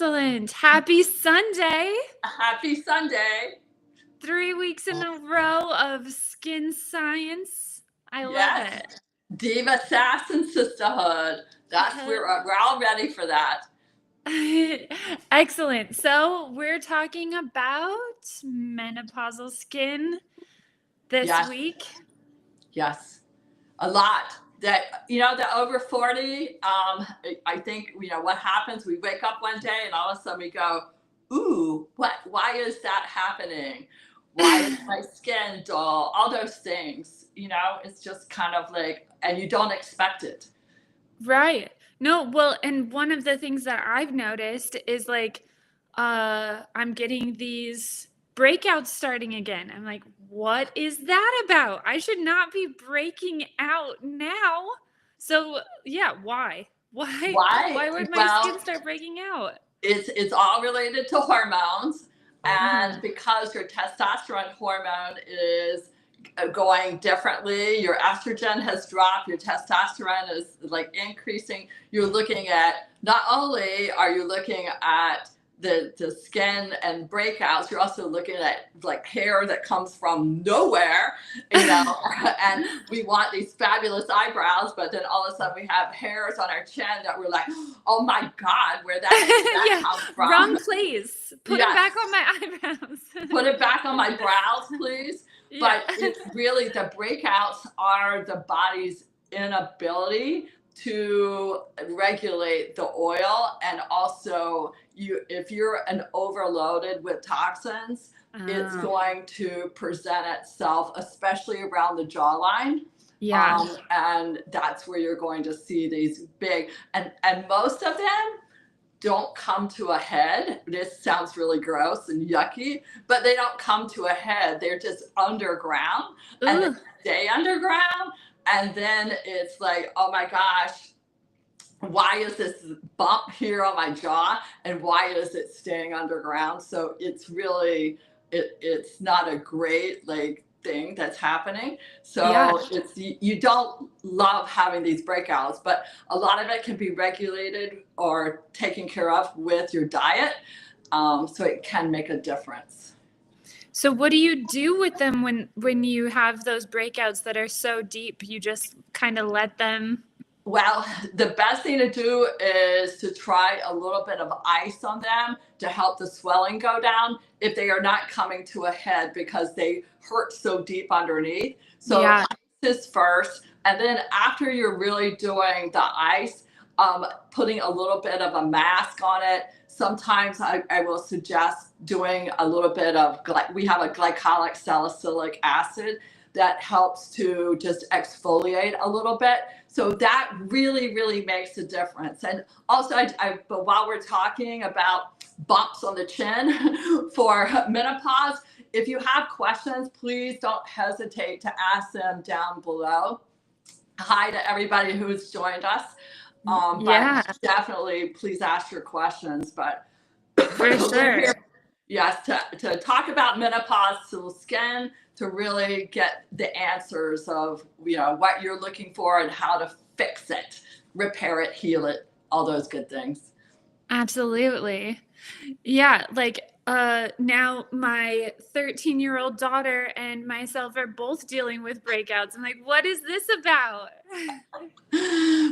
Excellent. Happy Sunday. Happy Sunday. 3 weeks in a row of skin science. I love it. Diva Sass Sisterhood. That's we're all ready for that. Excellent. So we're talking about menopausal skin this week. Yes. A lot. That, the over 40, I think, what happens, we wake up one day and all of a sudden we go, ooh, why is that happening? Why is my skin dull? All those things, it's just kind of like, and you don't expect it. Right. No, well, and one of the things that I've noticed is like, I'm getting these breakouts starting again. I'm like, what is that about? I should not be breaking out now. So yeah, why? Why would my skin start breaking out? It's all related to hormones. And because your testosterone hormone is going differently, your estrogen has dropped, your testosterone is like increasing. You're looking at, not only are you looking at the skin and breakouts, you're also looking at like hair that comes from nowhere, and we want these fabulous eyebrows, but then all of a sudden we have hairs on our chin that we're like, oh my God, where that come from? Wrong place. Put it back on my eyebrows. Put it back on my brows, please. But it's really, the breakouts are the body's inability to regulate the oil, and also if you're overloaded with toxins, it's going to present itself, especially around the jawline. And that's where you're going to see these big, and most of them don't come to a head. This sounds really gross and yucky, but they don't come to a head. They're just underground and they stay underground. And then it's like, oh my gosh, why is this bump here on my jaw? And why is it staying underground? So it's really, it's not a great thing that's happening. So it's, you don't love having these breakouts, but a lot of it can be regulated or taken care of with your diet. So it can make a difference. So what do you do with them when you have those breakouts that are so deep? You just kind of let them? Well, the best thing to do is to try a little bit of ice on them to help the swelling go down if they are not coming to a head, because they hurt so deep underneath. So ice is first, and then after you're really doing the ice, putting a little bit of a mask on it. Sometimes I will suggest doing a little bit of, we have a glycolic salicylic acid that helps to just exfoliate a little bit. So that really, really makes a difference. And also, but while we're talking about bumps on the chin for menopause, if you have questions, please don't hesitate to ask them down below. Hi to everybody who's joined us. But definitely please ask your questions. But for sure. Yes, to talk about menopausal skin, to really get the answers of what you're looking for and how to fix it, repair it, heal it, all those good things. Absolutely. Yeah, now my 13-year-old daughter and myself are both dealing with breakouts. I'm like, what is this about?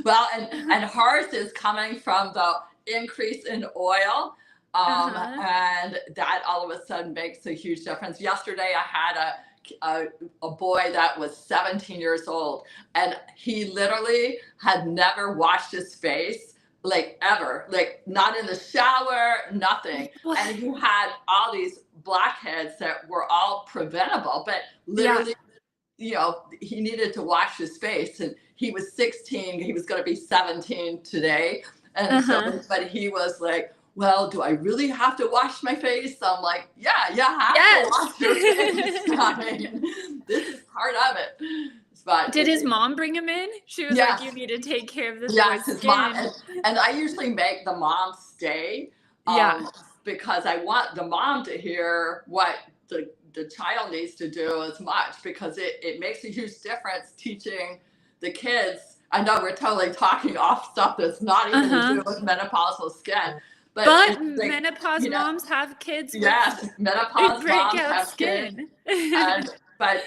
Well, and hers is coming from the increase in oil. And that all of a sudden makes a huge difference. Yesterday, I had a boy that was 17 years old, and he literally had never washed his face, ever, not in the shower, nothing. What? And he had all these blackheads that were all preventable, but literally, he needed to wash his face, and he was 16. He was going to be 17 today. And so, but he was like, well, do I really have to wash my face? So I'm like, yeah, you have to wash your face. I mean, this is part of it. But did his mom bring him in? She was like, you need to take care of this boy's his skin. Mom, and I usually make the mom stay because I want the mom to hear what the child needs to do as much, because it makes a huge difference teaching the kids. I know we're totally talking off stuff that's not even to do with menopausal skin, But like, menopause moms have kids with yes, menopause moms breakout have kids, skin. and but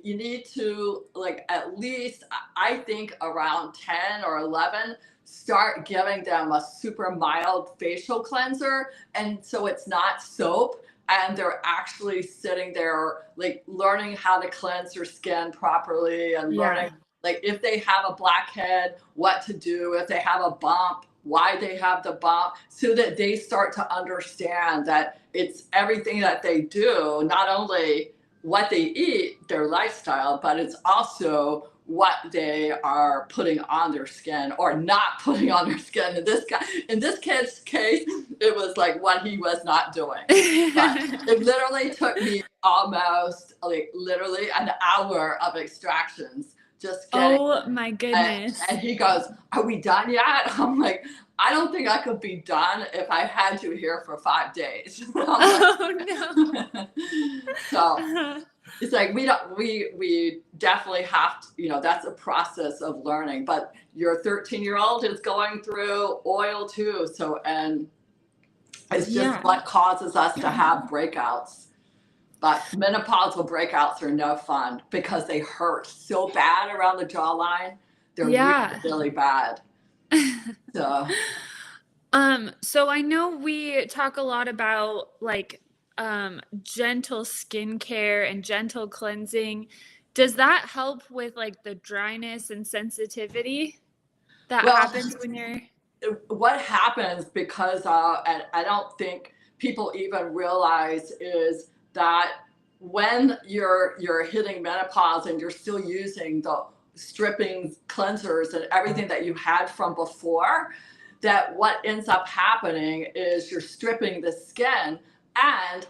you need to, like, at least, I think around 10 or 11, start giving them a super mild facial cleanser, and so it's not soap, and they're actually sitting there like learning how to cleanse your skin properly, and Yeah. learning, like, if they have a blackhead, what to do, if they have a bump, why they have the bump, so that they start to understand that it's everything that they do, not only what they eat, their lifestyle, but it's also what they are putting on their skin or not putting on their skin. In this kid's case, it was like what he was not doing. But it literally took me almost, like, literally an hour of extractions just getting. Oh my goodness. And he goes, "Are we done yet?" I'm like, "I don't think I could be done if I had you here for 5 days." Oh no. So it's like, we definitely have to, that's a process of learning. But your 13-year-old is going through oil too. So, and it's just what causes us to have breakouts. But menopausal breakouts are no fun because they hurt so bad around the jawline. They're really, really bad. So So I know we talk a lot about like gentle skincare and gentle cleansing. Does that help with like the dryness and sensitivity that happens when you're what happens, because and I don't think people even realize, is that when you're hitting menopause and you're still using the stripping cleansers and everything that you had from before, that what ends up happening is you're stripping the skin, and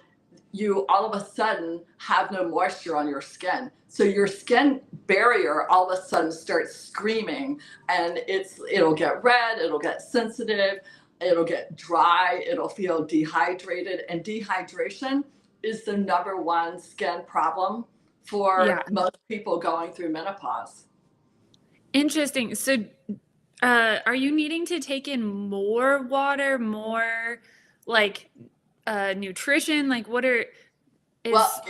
you all of a sudden have no moisture on your skin. So your skin barrier all of a sudden starts screaming, and it'll get red, it'll get sensitive, it'll get dry, it'll feel dehydrated. And dehydration is the #1 skin problem for most people going through menopause. Interesting. So are you needing to take in more water, more like nutrition? Like Well,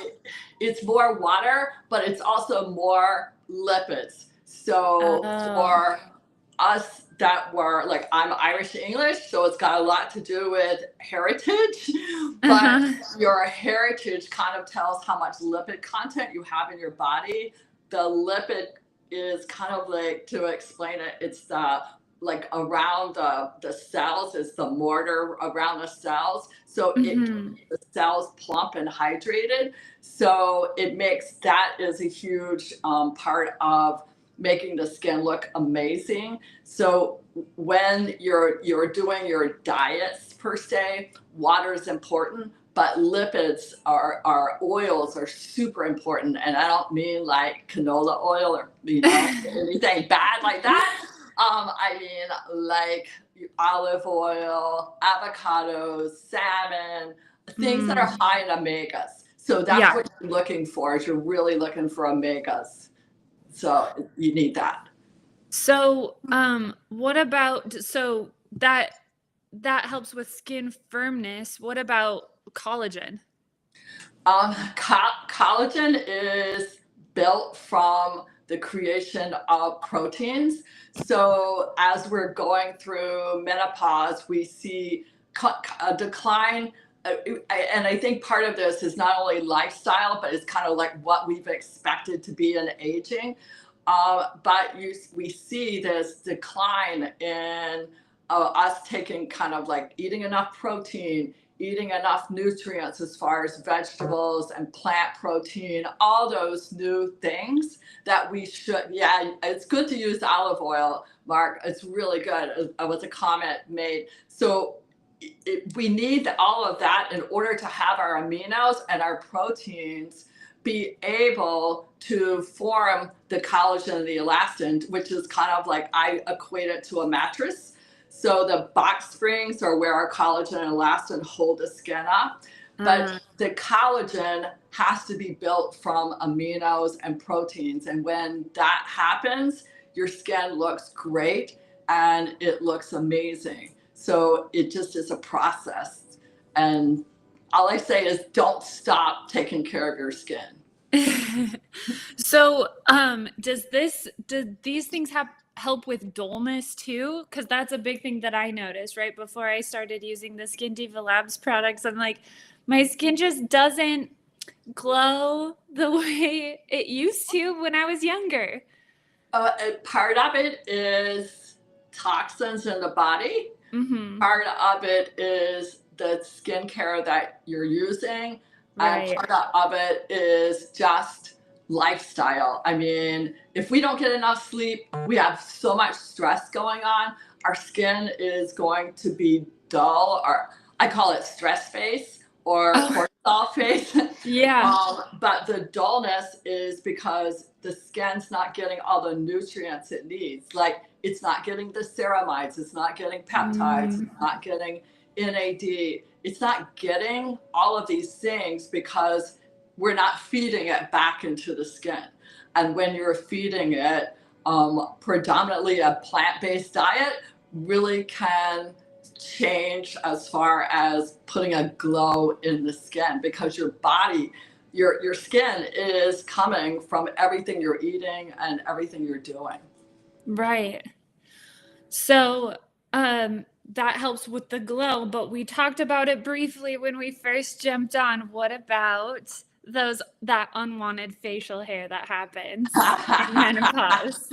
it's more water, but it's also more lipids. So for us that were, like, I'm Irish English, so it's got a lot to do with heritage, but your heritage kind of tells how much lipid content you have in your body. The lipid is kind of like, to explain it, it's the, like, around the cells, is the mortar around the cells. So it keeps the cells plump and hydrated. So it makes, that is a huge part of making the skin look amazing. So when you're doing your diets per se, water is important, but lipids are oils are super important. And I don't mean like canola oil or anything bad like that. I mean like olive oil, avocados, salmon, things that are high in omegas. So that's what you're looking for, is you're really looking for omegas. So you need that. So what about, so that helps with skin firmness. What about collagen? Collagen is built from the creation of proteins. So as we're going through menopause, we see a decline. And I think part of this is not only lifestyle, but it's kind of like what we've expected to be in aging. But we see this decline in us taking, kind of like, eating enough protein, eating enough nutrients as far as vegetables and plant protein, all those new things that we should. It's good to use olive oil, Mark. It's really good. It was a comment made. So we need all of that in order to have our aminos and our proteins be able to form the collagen and the elastin, which is kind of like, I equate it to a mattress. So the box springs are where our collagen and elastin hold the skin up. But the collagen has to be built from aminos and proteins. And when that happens, your skin looks great and it looks amazing. So it just is a process. And all I say is don't stop taking care of your skin. So, do these things help with dullness too? Because that's a big thing that I noticed right before I started using the Skin Diva Labs products. I'm like, my skin just doesn't glow the way it used to when I was younger. Part of it is toxins in the body. Mm-hmm. Part of it is the skincare that you're using. And Right. part of it is just lifestyle. I mean, if we don't get enough sleep, we have so much stress going on, our skin is going to be dull, or I call it stress face or Oh, cortisol face. yeah. But the dullness is because the skin's not getting all the nutrients it needs. Like it's not getting the ceramides, it's not getting peptides, it's not getting NAD, it's not getting all of these things because we're not feeding it back into the skin. And when you're feeding it, predominantly a plant-based diet really can change as far as putting a glow in the skin, because your body, your skin is coming from everything you're eating and everything you're doing. Right. So, that helps with the glow, but we talked about it briefly when we first jumped on. What about that unwanted facial hair that happens in menopause?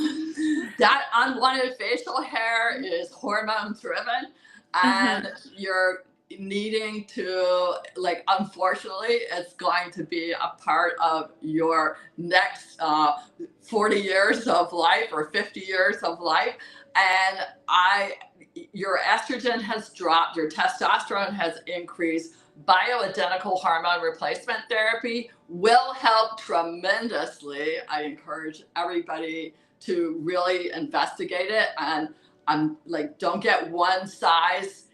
That unwanted facial hair is hormone driven, Uh-huh. and you're needing to, like, unfortunately, it's going to be a part of your next 40 years of life or 50 years of life. And your estrogen has dropped, your testosterone has increased. Bioidentical hormone replacement therapy will help tremendously. I encourage everybody to really investigate it. And I'm like, don't get one size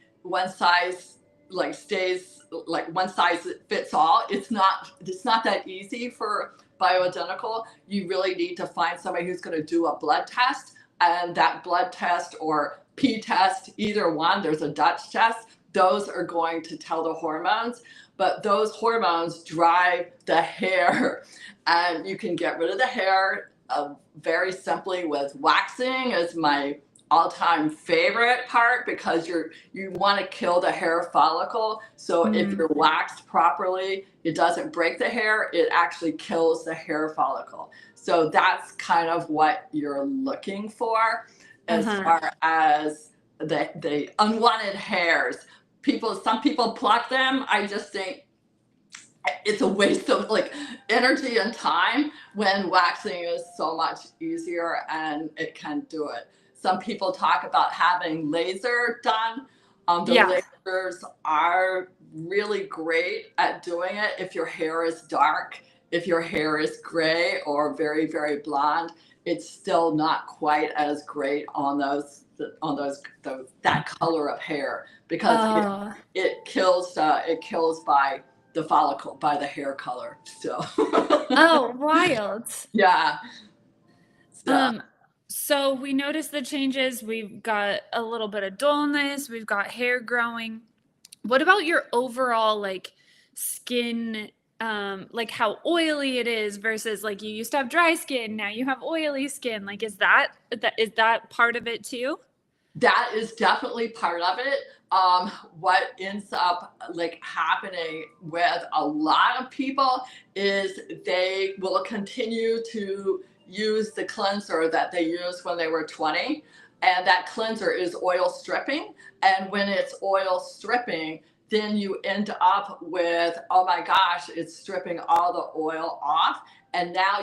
like stays, like one size fits all. It's not that easy for bioidentical. You really need to find somebody who's going to do a blood test, and that blood test or P test, either one, there's a Dutch test, those are going to tell the hormones. But those hormones drive the hair, and you can get rid of the hair very simply with waxing is my all-time favorite part, because you want to kill the hair follicle. So if you're waxed properly, it doesn't break the hair, it actually kills the hair follicle. So that's kind of what you're looking for as far as the unwanted hairs. Some people pluck them. I just think it's a waste of like energy and time when waxing is so much easier and it can do it. Some people talk about having laser done. The Yeah. lasers are really great at doing it if your hair is dark. If your hair is gray or very, very blonde, it's still not quite as great on that color of hair, because it kills by the follicle, by the hair color. So Oh, wild. yeah. So we noticed the changes. We've got a little bit of dullness. We've got hair growing. What about your overall like skin, like how oily it is versus like you used to have dry skin, now you have oily skin? Like is that part of it too? That is definitely part of it. What ends up like happening with a lot of people is they will continue to use the cleanser that they used when they were 20. And that cleanser is oil stripping. And when it's oil stripping, then you end up with, oh my gosh, it's stripping all the oil off. And now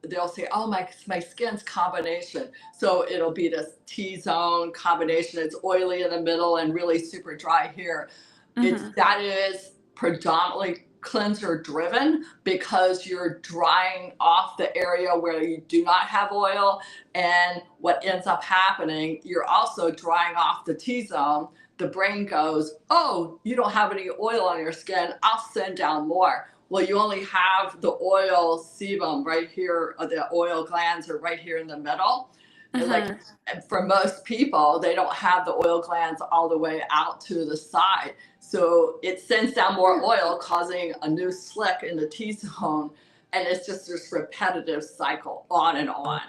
they'll say, oh, my skin's combination. So it'll be this T-zone combination. It's oily in the middle and really super dry here. That is predominantly cleanser driven, because you're drying off the area where you do not have oil. And what ends up happening, you're also drying off the T-zone. The brain goes, oh, you don't have any oil on your skin, I'll send down more. Well, you only have the oil sebum right here, or the oil glands are right here in the middle. like for most people, they don't have the oil glands all the way out to the side. So it sends down more oil, causing a new slick in the T-zone. And it's just this repetitive cycle on and on.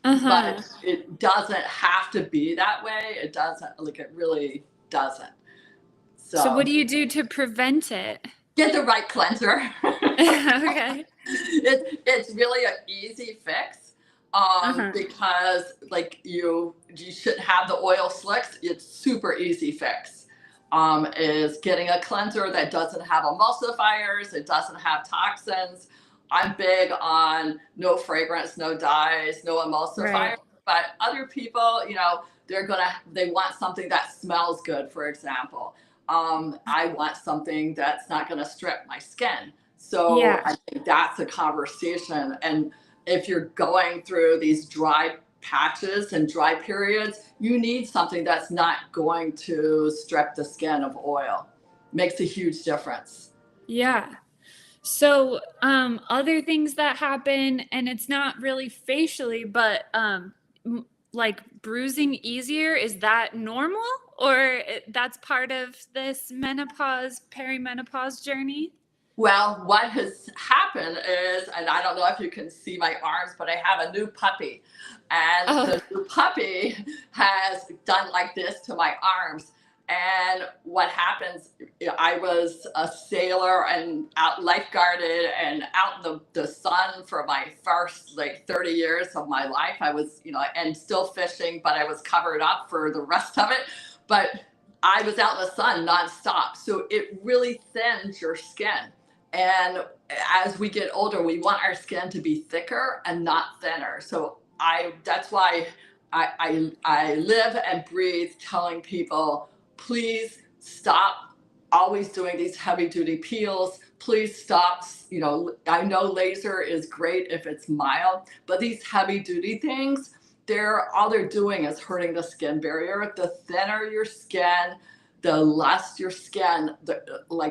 But it doesn't have to be that way. It doesn't, like it really doesn't. So what do you do to prevent it? Get the right cleanser. Okay. It's really an easy fix. Because like you shouldn't have the oil slicks. It's super easy fix. Is getting a cleanser that doesn't have emulsifiers, it doesn't have toxins. I'm big on no fragrance, no dyes, no emulsifiers. Right. But other people, you know, they want something that smells good, for example. I want something that's not going to strip my skin. So yeah. I think that's a conversation. And if you're going through these dry patches and dry periods, you need something that's not going to strip the skin of oil. Makes a huge difference. Yeah. So other things that happen, and it's not really facially, but like bruising easier, is that normal, or that's part of this menopause, perimenopause journey? Well, what has happened is, and I don't know if you can see my arms, but I have a new puppy. And the new puppy has done like this to my arms. And what happens, I was a sailor and out lifeguarded and out in the sun for my first like 30 years of my life. I was, you know, and still fishing, but I was covered up for the rest of it. But I was out in the sun nonstop. So it really thins your skin. And as we get older, we want our skin to be thicker and not thinner. So that's why I live and breathe telling people, please stop always doing these heavy duty peels. Please stop. You know, I know laser is great if it's mild, but these heavy duty things, all they're doing is hurting the skin barrier. The thinner your skin, the less your skin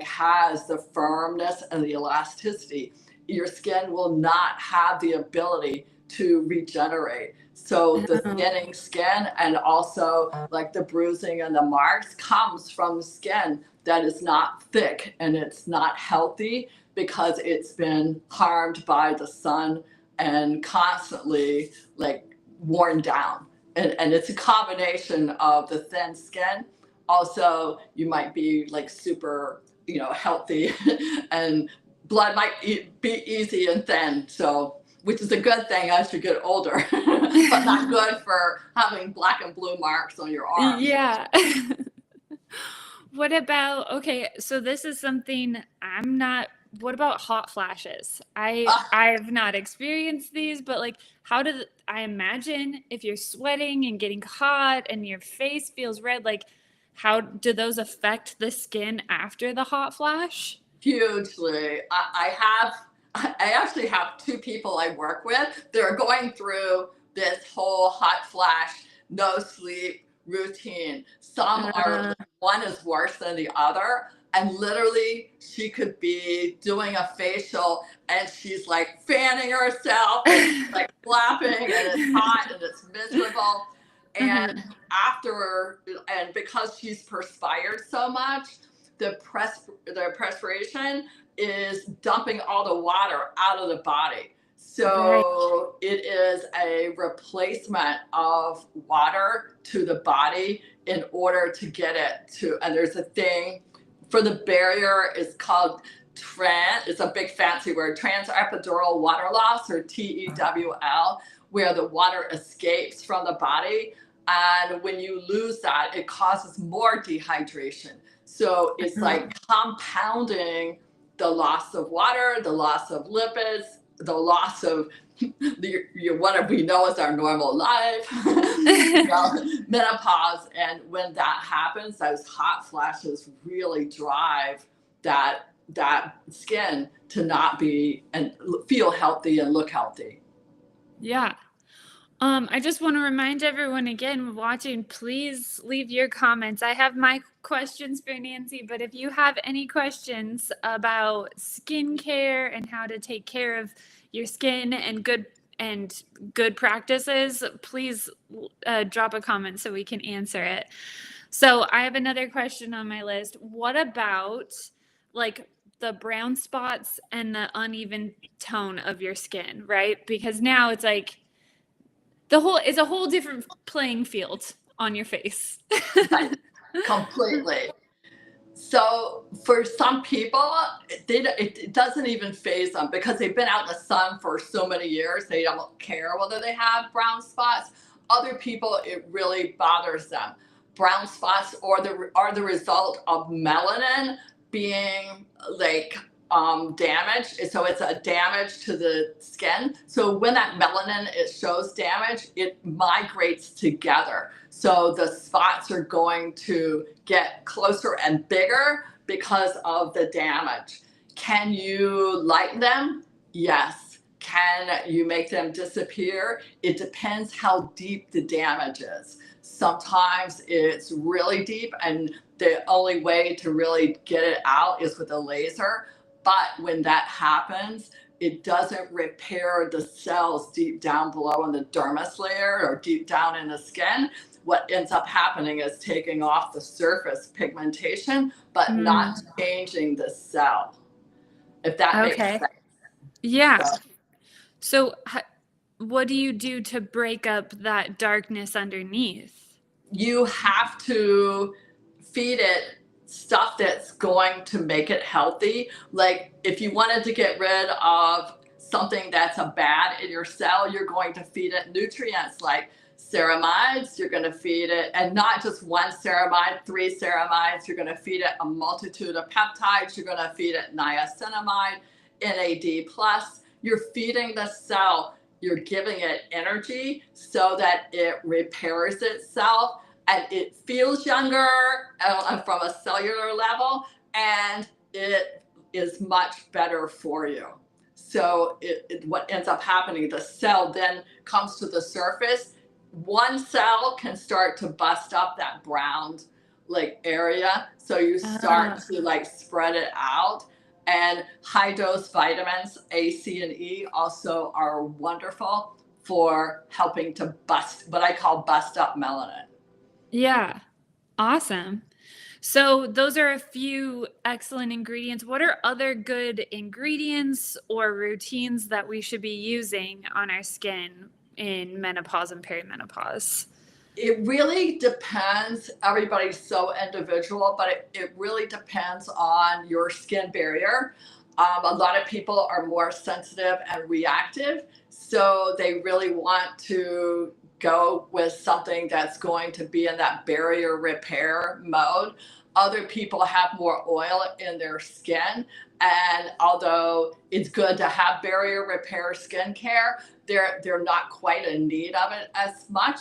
has the firmness and the elasticity. Your skin will not have the ability to regenerate. So the thinning skin and also like the bruising and the marks comes from skin that is not thick and it's not healthy because it's been harmed by the sun and constantly like worn down. And it's a combination of the thin skin. Also, you might be like super, you know, healthy and blood might be easy and thin. So, which is a good thing as you get older, but not good for having black and blue marks on your arms. Yeah. What about, okay, so this is something what about hot flashes? I've not experienced these, but like, I imagine if you're sweating and getting hot and your face feels red, like, how do those affect the skin after the hot flash? Hugely. I actually have two people I work with. They're going through this whole hot flash, no sleep routine. One is worse than the other. And literally she could be doing a facial and she's like fanning herself and like flapping and it's hot and it's miserable. And and because she's perspired so much, the perspiration is dumping all the water out of the body. So it is a replacement of water to the body in order to get it to, and there's a thing for the barrier, it's called it's a big fancy word, transepidural water loss, or TEWL, where the water escapes from the body. And when you lose that, it causes more dehydration. So it's like compounding the loss of water, the loss of lipids, the loss of what we know as our normal life, menopause. And when that happens, those hot flashes really drive that skin to not be and feel healthy and look healthy. Yeah. I just want to remind everyone again watching, please leave your comments. I have my questions for Nancy, but if you have any questions about skincare and how to take care of your skin and good and good practices, please drop a comment so we can answer it. So I have another question on my list. What about like the brown spots and the uneven tone of your skin, right? Because now it's like it's a whole different playing field on your face. Right. Completely. So for some people, it doesn't even faze them because they've been out in the sun for so many years. They don't care whether they have brown spots. Other people, it really bothers them. Brown spots are the result of melanin being like damaged. So it's a damage to the skin. So when that melanin shows damage, it migrates together. So the spots are going to get closer and bigger because of the damage. Can you lighten them? Yes. Can you make them disappear? It depends how deep the damage is. Sometimes it's really deep and the only way to really get it out is with a laser. But when that happens, it doesn't repair the cells deep down below in the dermis layer or deep down in the skin. What ends up happening is taking off the surface pigmentation, but not changing the cell, if that makes sense. Yeah. So what do you do to break up that darkness underneath? You have to feed it stuff that's going to make it healthy. Like if you wanted to get rid of something that's a bad in your cell, you're going to feed it nutrients like ceramides. You're going to feed it, and not just one ceramide, 3 ceramides. You're going to feed it a multitude of peptides. You're going to feed it niacinamide, NAD+. You're feeding the cell. You're giving it energy so that it repairs itself and it feels younger from a cellular level, and it is much better for you. So what ends up happening, the cell then comes to the surface. One cell can start to bust up that brown like area. So you start to like spread it out. And high dose vitamins A, C, and E also are wonderful for helping to bust, what I call bust up melanin. Yeah. Awesome. So those are a few excellent ingredients. What are other good ingredients or routines that we should be using on our skin in menopause and perimenopause? It really depends. Everybody's so individual, but it really depends on your skin barrier. A lot of people are more sensitive and reactive, so they really want to go with something that's going to be in that barrier repair mode. Other people have more oil in their skin, and although it's good to have barrier repair skincare, they're not quite in need of it as much.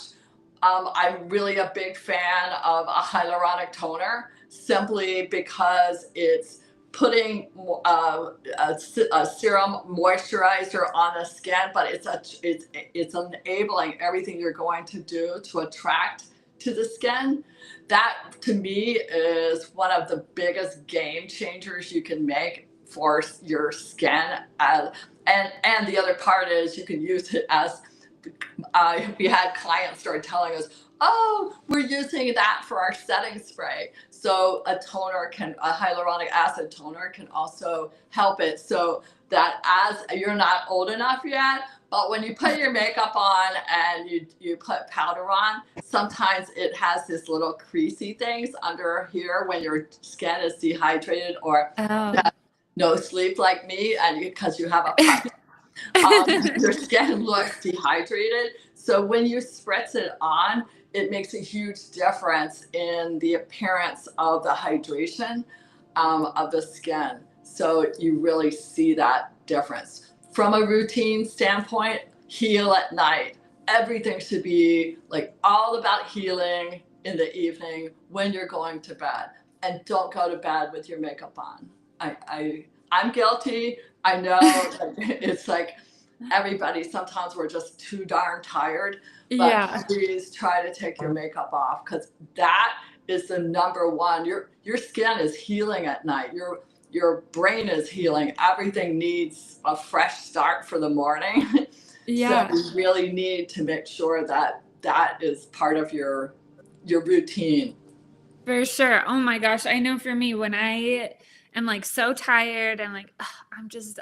I'm really a big fan of a hyaluronic toner simply because it's putting a serum moisturizer on the skin, but it's enabling everything you're going to do to attract to the skin. That to me is one of the biggest game changers you can make for your skin. And the other part is you can use it as we had clients start telling us, oh, we're using that for our setting spray. So a hyaluronic acid toner can also help it. So that as you're not old enough yet, but when you put your makeup on and you put powder on, sometimes it has this little creasy things under here when your skin is dehydrated or no sleep like me, and because you have a puppy. Your skin looks dehydrated. So when you spritz it on, it makes a huge difference in the appearance of the hydration of the skin. So you really see that difference. From a routine standpoint, heal at night. Everything should be like all about healing in the evening when you're going to bed. And don't go to bed with your makeup on. I'm guilty. I know it's like everybody, sometimes we're just too darn tired, but please try to take your makeup off, because that is the number one. Your skin is healing at night. Your brain is healing. Everything needs a fresh start for the morning. So Yeah. you really need to make sure that that is part of your routine. For sure. Oh my gosh. I know for me, when I am like so tired and like, "Ugh,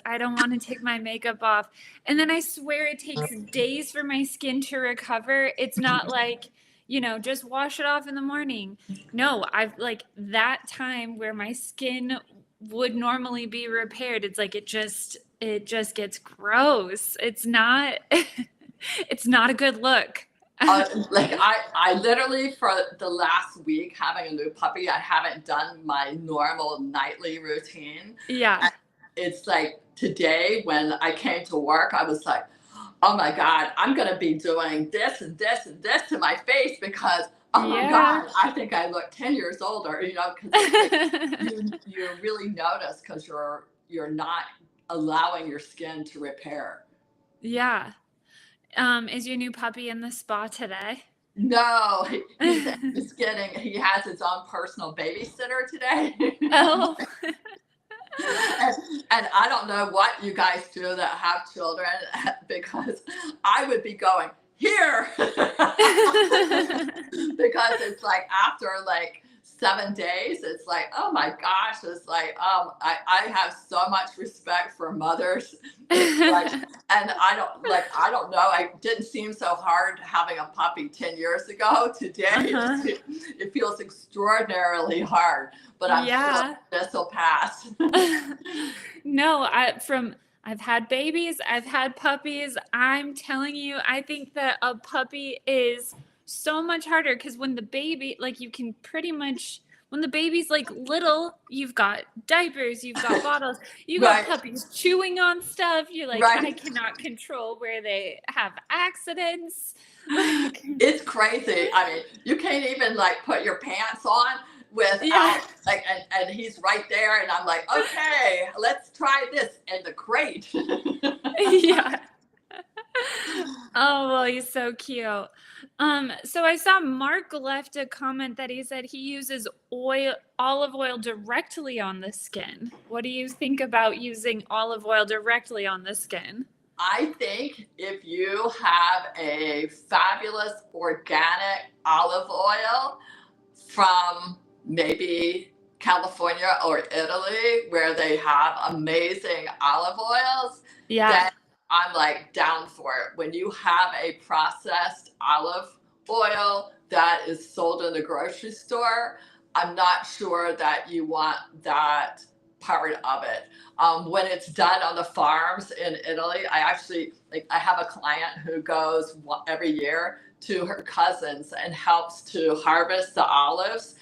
I don't want to take my makeup off." And then I swear it takes days for my skin to recover. It's not like, just wash it off in the morning. No, I've like that time where my skin would normally be repaired. It's like it just gets gross. It's not, it's not a good look. Like I literally for the last week having a new puppy, I haven't done my normal nightly routine. Yeah. And it's like today when I came to work, I was like, oh my God, I'm gonna be doing this and this and this to my face because oh my Yeah. God, I think I look 10 years older, because you really notice because you're not allowing your skin to repair. Yeah. Is your new puppy in the spa today? No, he's just kidding. He has his own personal babysitter today. Oh. and, and I don't know what you guys do that have children because I would be going here because it's like after like 7 days, it's like, oh my gosh, it's like, I have so much respect for mothers. It's like, and I don't know, I didn't seem so hard having a puppy 10 years ago. Today, Uh-huh. it feels extraordinarily hard, but I'm sure Yeah. this will pass. No, I've had babies, I've had puppies. I'm telling you, I think that a puppy is so much harder because when the baby, like you can pretty much, when the baby's like little, you've got diapers, you've got bottles, you got Right, puppies chewing on stuff. You're like, I right. cannot control where they have accidents. Like, It's crazy. I mean, you can't even like put your pants on yeah. without like, and he's right there, and I'm like, okay, let's try this in the crate. Yeah. Oh, well, he's so cute. So I saw Mark left a comment that he said he uses olive oil directly on the skin. What do you think about using olive oil directly on the skin? I think if you have a fabulous organic olive oil from maybe California or Italy, where they have amazing olive oils, Yeah. then I'm like down for it. When you have a processed olive oil that is sold in the grocery store, I'm not sure that you want that part of it. When it's done on the farms in Italy, I actually like I have a client who goes every year to her cousins and helps to harvest the olives.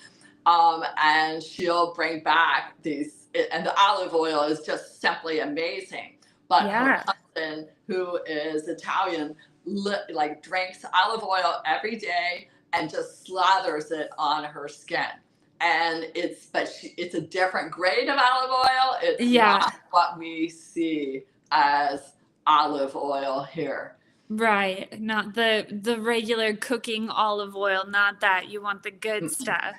And she'll bring back these, and the olive oil is just simply amazing. But her Yeah. cousin, who is Italian, like drinks olive oil every day and just slathers it on her skin. And it's a different grade of olive oil. It's Yeah. not what we see as olive oil here. Right. Not the regular cooking olive oil, not that. You want the good stuff.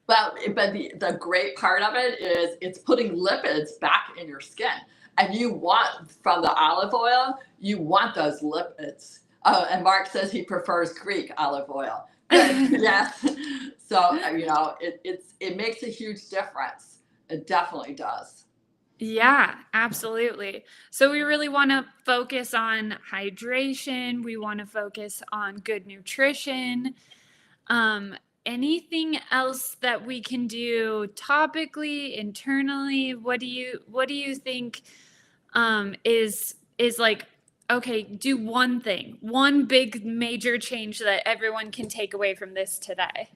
But the great part of it is it's putting lipids back in your skin. And you want, from the olive oil, you want those lipids. Oh, and Mark says he prefers Greek olive oil. Good, yes. So, it makes a huge difference. It definitely does. Yeah, absolutely. So we really want to focus on hydration. We want to focus on good nutrition. Um, Anything else that we can do topically, internally? What do you think is like, okay, do one thing, one big major change that everyone can take away from this today?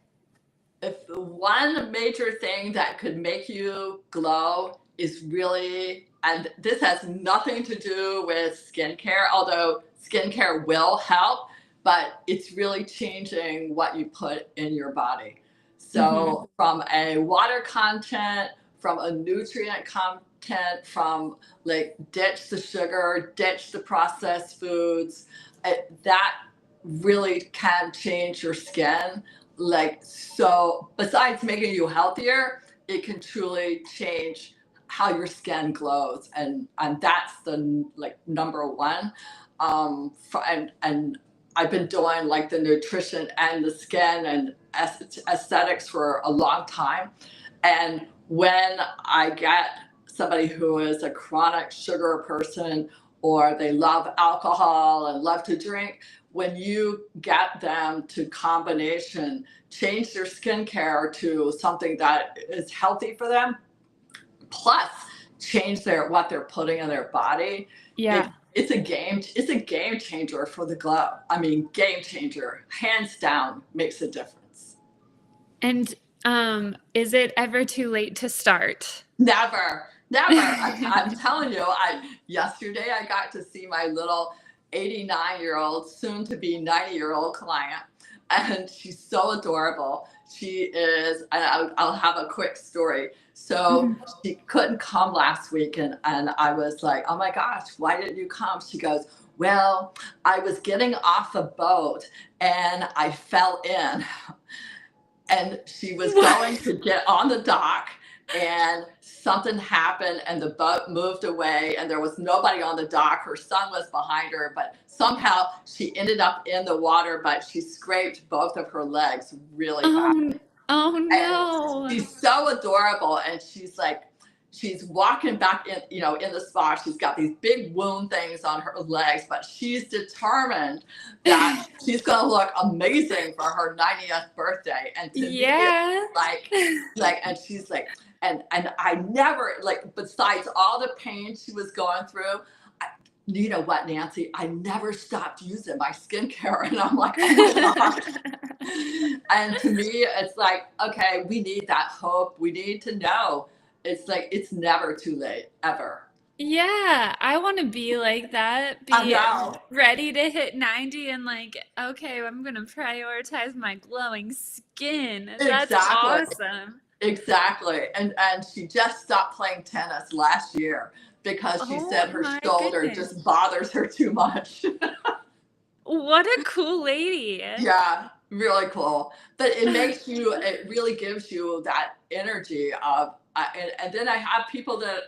If one major thing that could make you glow is really, and this has nothing to do with skincare, although skincare will help, but it's really changing what you put in your body. Mm-hmm. So, from a water content, from a nutrient content, from like ditch the sugar, ditch the processed foods, that really can change your skin. Like, so besides making you healthier, it can truly change how your skin glows, and that's the like number one. and I've been doing like the nutrition and the skin and aesthetics for a long time. And when I get somebody who is a chronic sugar person, or they love alcohol and love to drink, when you get them to combination, change their skincare to something that is healthy for them, plus change what they're putting in their body. Yeah. It's a game changer for the glow. I mean, game changer, hands down, makes a difference. And is it ever too late to start? Never. I'm telling you, yesterday I got to see my little 89-year-old, soon to be 90-year-old client, and she's so adorable. She is, and I'll have a quick story. So she couldn't come last week, and I was like, oh my gosh, why didn't you come? She goes, well, I was getting off a boat and I fell in. And she was going to get on the dock, and something happened and the boat moved away and there was nobody on the dock. Her son was behind her, but somehow she ended up in the water, but she scraped both of her legs really bad. Oh no. And she's so adorable, and she's like, she's walking back in, in the spa. She's got these big wound things on her legs, but she's determined that she's going to look amazing for her 90th birthday. And to me, it's like, and she's like, and I never, like, besides all the pain she was going through, you know what, Nancy, I never stopped using my skincare. And I'm like, oh my gosh. And to me, it's like, okay, we need that hope. We need to know. It's like, it's never too late, ever. Yeah, I want to be like that. Be ready to hit 90 and like, okay, I'm going to prioritize my glowing skin. That's awesome. Exactly. And she just stopped playing tennis last year because she said her shoulder just bothers her too much. What a cool lady. Yeah, really cool. But it really gives you that energy of, and then I have people that,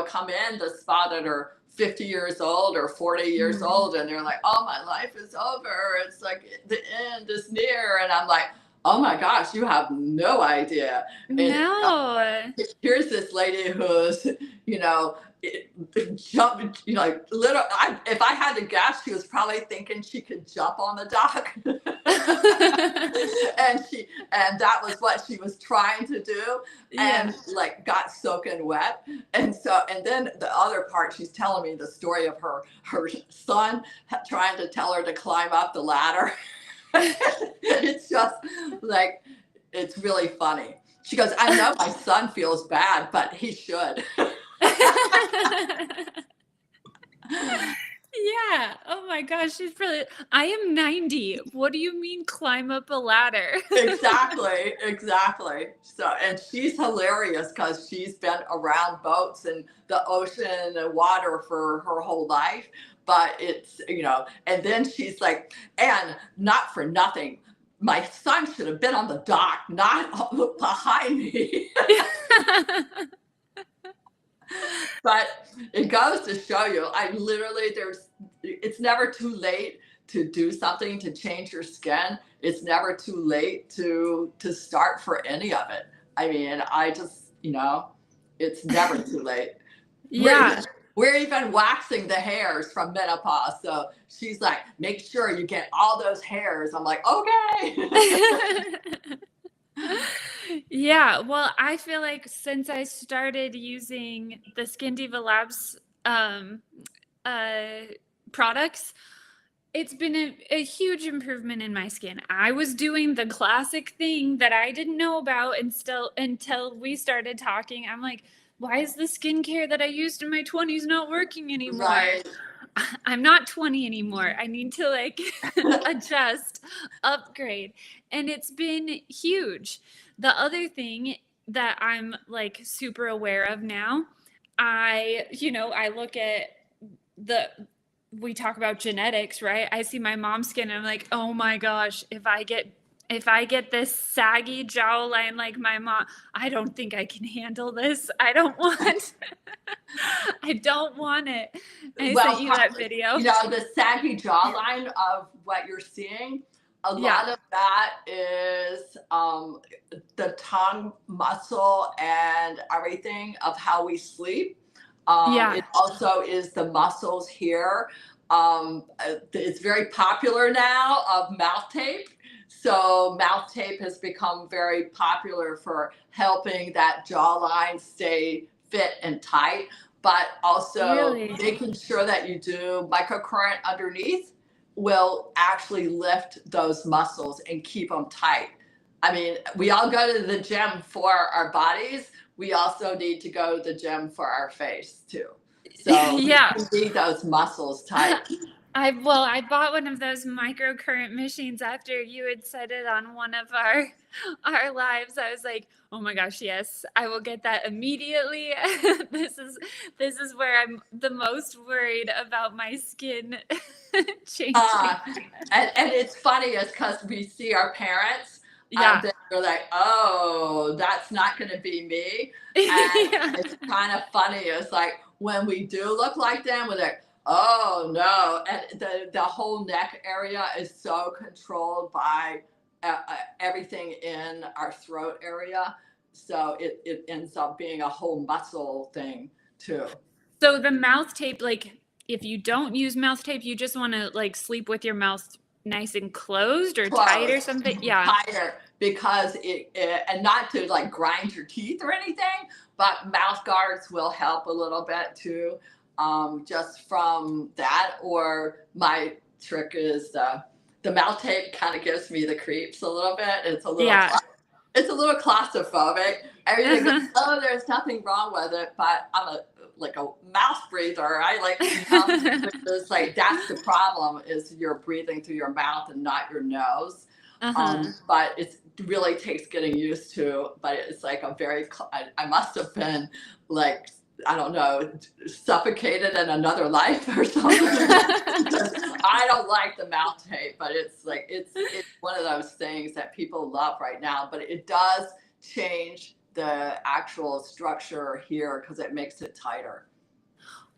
come in the spa that are 50 years old or 40 years old, and they're like, oh, my life is over. It's like the end is near. And I'm like, oh my gosh, you have no idea. No. Here's this lady who's, jump, like little. If I had to guess, she was probably thinking she could jump on the dock, and that was what she was trying to do, and like got soaking wet, and then the other part, she's telling me the story of her son trying to tell her to climb up the ladder. It's just like, it's really funny. She goes, I know my son feels bad, but he should. Yeah. Oh my gosh, she's brilliant. I am 90. What do you mean climb up a ladder? Exactly. So, and she's hilarious because she's been around boats and the ocean and water for her whole life. But it's, and then she's like, and not for nothing, my son should have been on the dock, not behind me. But it goes to show you, it's never too late to do something to change your skin. It's never too late to start for any of it. I mean, it's never too late. Yeah. We're even waxing the hairs from menopause. So she's like, make sure you get all those hairs. I'm like, okay. Yeah, well, I feel like since I started using the Skin Diva Labs products, it's been a huge improvement in my skin. I was doing the classic thing that I didn't know about until we started talking. I'm like, why is the skincare that I used in my 20s not working anymore? Right. I'm not 20 anymore. I need to like adjust, upgrade. And it's been huge. The other thing that I'm like super aware of now, I look at we talk about genetics, right? I see my mom's skin and I'm like, oh my gosh, if I get this saggy jawline like my mom, I don't think I can handle this. I don't want I don't want it. I Well, sent you that video. you know, the saggy jawline of what you're seeing, a lot of that is the tongue muscle and everything of how we sleep. It also is the muscles here. It's very popular now of mouth tape. So mouth tape has become very popular for helping that jawline stay fit and tight, but also making sure that you do microcurrent underneath will actually lift those muscles and keep them tight. I mean, we all go to the gym for our bodies. We also need to go to the gym for our face too. So we need those muscles tight. I bought one of those microcurrent machines after you had said it on one of our lives. I was like, oh my gosh, yes, I will get that immediately. This is where I'm the most worried about my skin changing. And it's funny is because we see our parents. And they're like, oh, that's not going to be me. And it's kind of funny. It's like when we do look like them, we're like, oh no. And the whole neck area is so controlled by everything in our throat area. So it ends up being a whole muscle thing too. So the mouth tape, like if you don't use mouth tape, you just want to like sleep with your mouth nice and closed or tight or something? Tighter, because and not to like grind your teeth or anything, but mouth guards will help a little bit too, just from that. Or my trick is the mouth tape kind of gives me the creeps a little bit. It's a little claustrophobic. Everything goes, oh, there's nothing wrong with it, but I'm like a mouth breather. I like it's like that's the problem, is you're breathing through your mouth and not your nose. But it really takes getting used to. But it's like I must have been like, I don't know, suffocated in another life or something. I don't like the mouth tape, but it's like it's one of those things that people love right now. But it does change the actual structure here because it makes it tighter.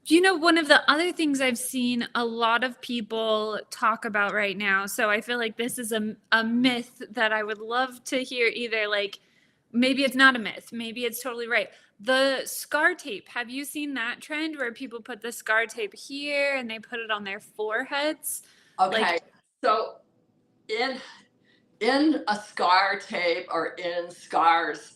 You know, one of the other things I've seen a lot of people talk about right now, so I feel like this is a myth that I would love to hear, either like maybe it's not a myth, maybe it's totally right. The scar tape, have you seen that trend where people put the scar tape here and they put it on their foreheads? Okay, so in a scar tape or in scars,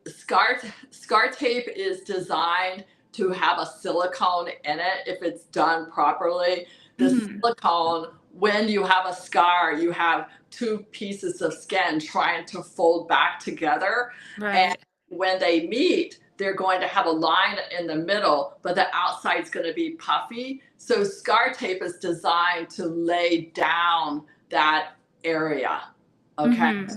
scar tape is designed to have a silicone in it if it's done properly. The silicone, when you have a scar, you have two pieces of skin trying to fold back together. And when they meet, they're going to have a line in the middle, but the outside's going to be puffy. So scar tape is designed to lay down that area. Okay.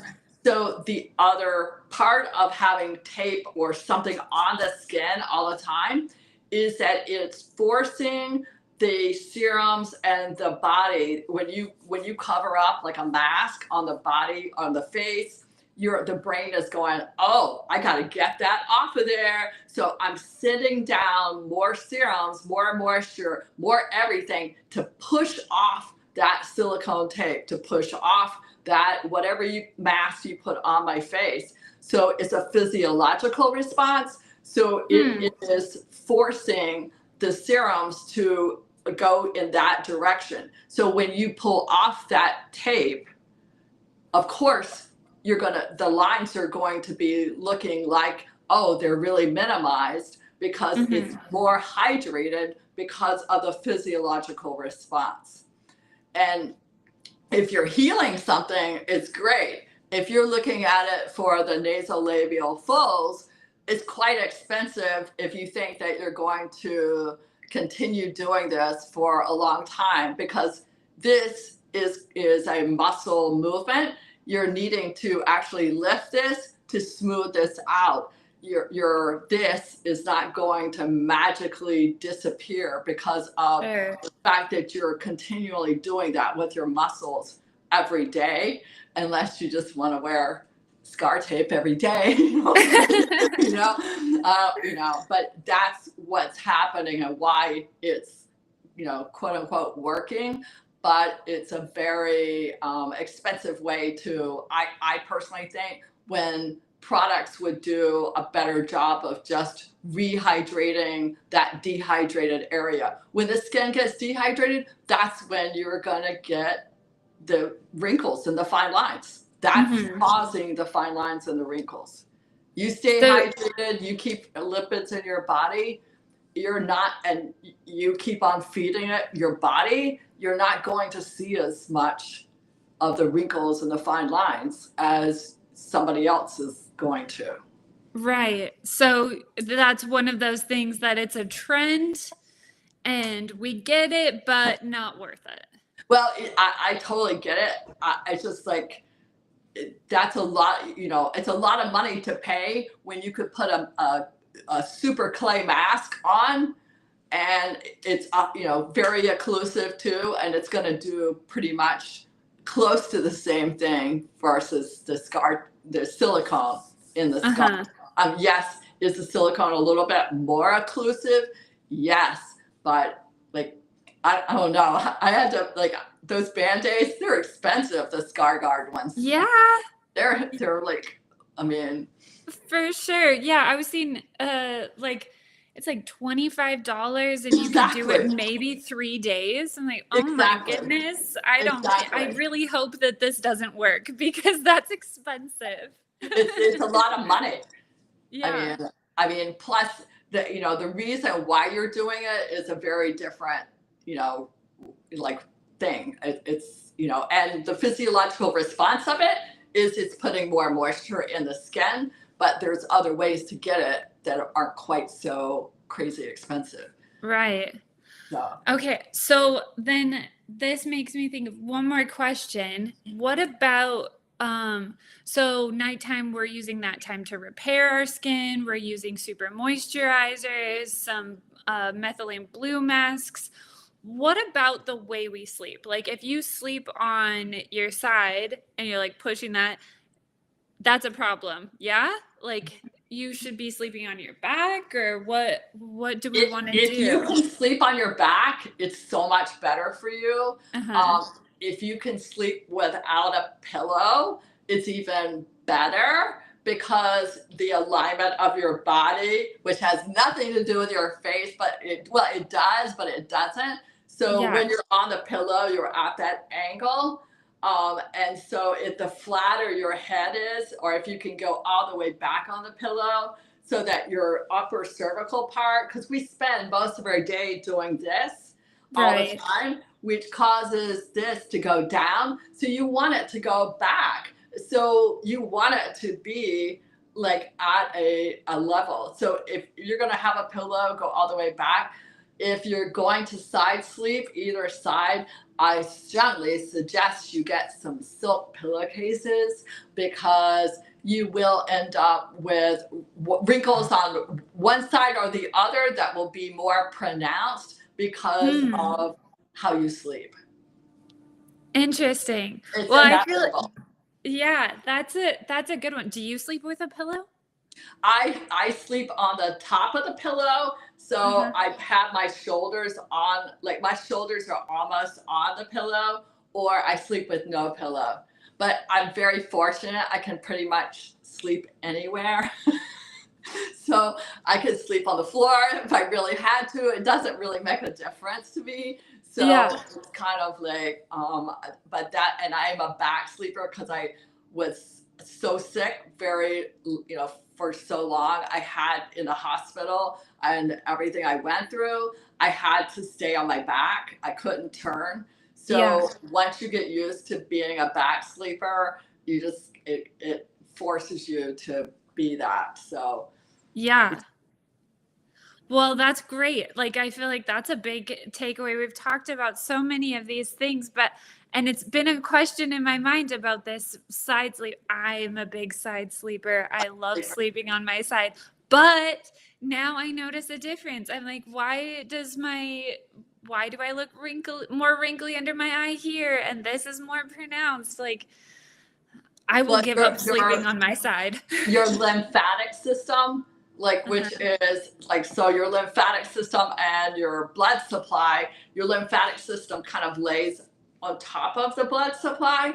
So the other part of having tape or something on the skin all the time is that it's forcing the serums and the body. When you cover up like a mask on the body, on the face, the brain is going, oh, I got to get that off of there. So I'm sending down more serums, more moisture, more everything to push off that silicone tape, to push off that whatever mask you put on my face. So it's a physiological response. So it is forcing the serums to go in that direction. So when you pull off that tape, of course, the lines are going to be looking like, oh, they're really minimized because it's more hydrated because of the physiological response. And if you're healing something, it's great. If you're looking at it for the nasolabial folds, it's quite expensive if you think that you're going to continue doing this for a long time, because this is a muscle movement. You're needing to actually lift this to smooth this out. This is not going to magically disappear because of the fact that you're continually doing that with your muscles every day, unless you just want to wear scar tape every day, but that's what's happening and why it's, quote unquote working, but it's a very expensive way to, I personally think, when products would do a better job of just rehydrating that dehydrated area. When the skin gets dehydrated, that's when you're gonna get the wrinkles and the fine lines. That's causing the fine lines and the wrinkles. You stay hydrated, you keep lipids in your body, you're not, and you keep on feeding it your body, you're not going to see as much of the wrinkles and the fine lines as somebody else is going to. Right. So that's one of those things that it's a trend and we get it, but not worth it. Well, I totally get it. It's just like, that's a lot, it's a lot of money to pay when you could put a super clay mask on, and it's very occlusive too, and it's going to do pretty much close to the same thing versus the silicone in the scar. Yes, is the silicone a little bit more occlusive? Yes, but like I don't know. I had to, like, those Band-Aids, they're expensive, the Scar Guard ones. Yeah. They're like, I mean. For sure. Yeah, I was seeing like it's like $25 and you can do it maybe 3 days. I'm like, oh my goodness. I really hope that this doesn't work because that's expensive. It's a lot of money. Yeah. I mean, plus the reason why you're doing it is a very different, like thing. It's, and the physiological response of it is it's putting more moisture in the skin, but there's other ways to get it that aren't quite so crazy expensive. Right. So. Okay. So then this makes me think of one more question. What about, so nighttime, we're using that time to repair our skin. We're using super moisturizers, some methylene blue masks. What about the way we sleep? Like if you sleep on your side and you're like pushing that, that's a problem. Yeah? Like you should be sleeping on your back, or what do we want to do? If you can sleep on your back, it's so much better for you. If you can sleep without a pillow, it's even better, because the alignment of your body, which has nothing to do with your face, but it does, but it doesn't. So when you're on the pillow, you're at that angle. And so the flatter your head is, or if you can go all the way back on the pillow so that your upper cervical part, because we spend most of our day doing this all the time, which causes this to go down. So you want it to go back. So you want it to be like at a level. So if you're going to have a pillow, go all the way back. If you're going to side sleep either side, I strongly suggest you get some silk pillowcases, because you will end up with wrinkles on one side or the other that will be more pronounced because of how you sleep. Interesting. It's well, I feel that's a good one. Do you sleep with a pillow? I sleep on the top of the pillow, so I have my shoulders on, like my shoulders are almost on the pillow, or I sleep with no pillow. But I'm very fortunate, I can pretty much sleep anywhere. So I could sleep on the floor if I really had to. It doesn't really make a difference to me. So it's kind of like, but that, and I am a back sleeper because I was so sick, for so long. I had in the hospital and everything I went through, I had to stay on my back. I couldn't turn. So once you get used to being a back sleeper, you just, it forces you to be that. So. Yeah. Well, that's great. Like, I feel like that's a big takeaway. We've talked about so many of these things, and it's been a question in my mind about this side sleep. I'm a big side sleeper. I love sleeping on my side, but now I notice a difference. I'm like, why do I look more wrinkly under my eye here? And this is more pronounced. Like, I will give up sleeping on my side. Your lymphatic system like, which is like, so your lymphatic system and your blood supply, your lymphatic system kind of lays on top of the blood supply.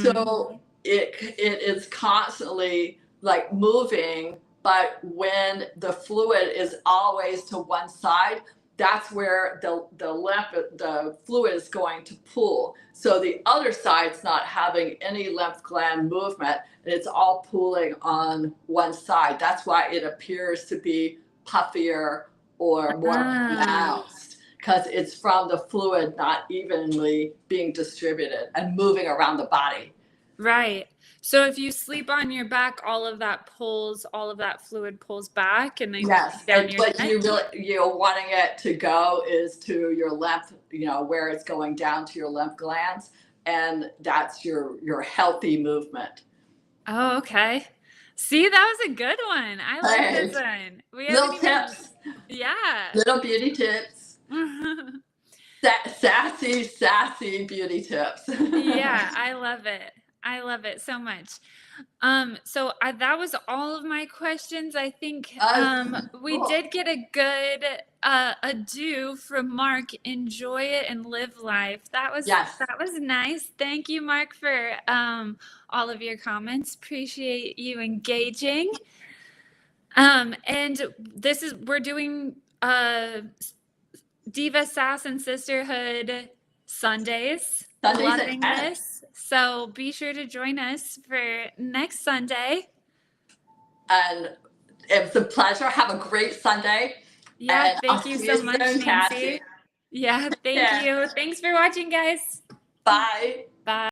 So it is constantly like moving, but when the fluid is always to one side, that's where the fluid is going to pool. So the other side's not having any lymph gland movement, and it's all pooling on one side. That's why it appears to be puffier or more pronounced, because it's from the fluid not evenly being distributed and moving around the body. Right. So if you sleep on your back, all of that fluid pulls back, and then down your but neck. you're wanting it to go is to your lymph, where it's going down to your lymph glands, and that's your healthy movement. Oh, okay. See, that was a good one. I like this one. Little tips. Yeah. Little beauty tips. Sassy beauty tips. Yeah, I love it. I love it so much. So that was all of my questions. I think we did get a good ado from Mark. Enjoy it and live life. That was nice. Thank you, Mark, for all of your comments. Appreciate you engaging. And we're doing Diva Sass and Sisterhood Sundays. Loving this. So be sure to join us for next Sunday. And it's a pleasure. Have a great Sunday. Yeah, thank you so much, Nancy. Yeah, thank you. Thanks for watching, guys. Bye.